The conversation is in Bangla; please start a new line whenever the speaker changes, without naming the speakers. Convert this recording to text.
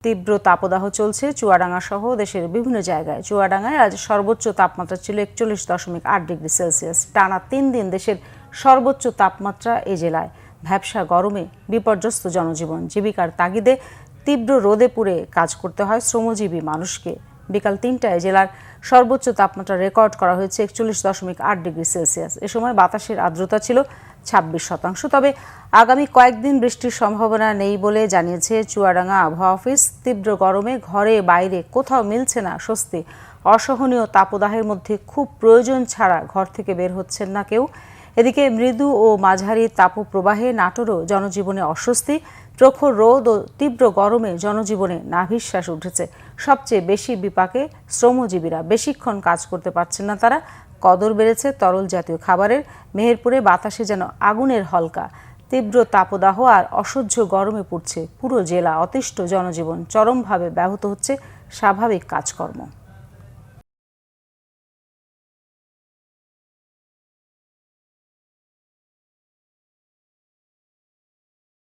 তীব্র তাপদাহ চলছে চুয়াডাঙ্গা সহ দেশের বিভিন্ন জায়গায়। চুয়াডাঙ্গায় আজ সর্বোচ্চ তাপমাত্রা ছিল 41.8 ডিগ্রি সেলসিয়াস। টানা 3 দিন দেশের সর্বোচ্চ তাপমাত্রা এ জেলায়। ভ্যাপসা গরমে বিপর্যস্ত জনজীবন। জীবিকার তাগিদে তীব্র রোদে পুড়ে কাজ করতে হয় শ্রমজীবী মানুষকে। বিকাল 3টায় জেলার সর্বোচ্চ তাপমাত্রা রেকর্ড করা হয়েছে 41.8 ডিগ্রি সেলসিয়াস। এ সময় বাতাসের আর্দ্রতা ছিল 26%। তবে আগামী কয়েকদিন বৃষ্টির সম্ভাবনা নেই বলে জানিয়েছে চুয়াডাঙ্গা আবহাওয়া অফিস। তীব্র গরমে ঘরে বাইরে কোথাও মিলছে না স্বস্তি। অসহনীয় তাপদাহের মধ্যে খুব প্রয়োজন ছাড়া ঘর থেকে বের হচ্ছেন না কেউ। এদিকে মৃদু ও মাঝারি তাপপ্রবাহে নাটোরও জনজীবনে অস্বস্তি। প্রখর রোদ ও তীব্র গরমে জনজীবনে নাভিশ্বাস উঠেছে। সবচেয়ে বেশি বিপাকে শ্রমজীবীরা। বেশিক্ষণ কাজ করতে পারছেন না তারা। কদর বেড়েছে তরল জাতীয় খাবারের। মেহেরপুরে বাতাসে যেন আগুনের হলকা। তীব্র তাপদাহ আর অসহ্য গরমে পুড়ছে পুরো জেলা। অতিষ্ঠ জনজীবন। চরমভাবে ব্যাহত হচ্ছে স্বাভাবিক কাজকর্ম।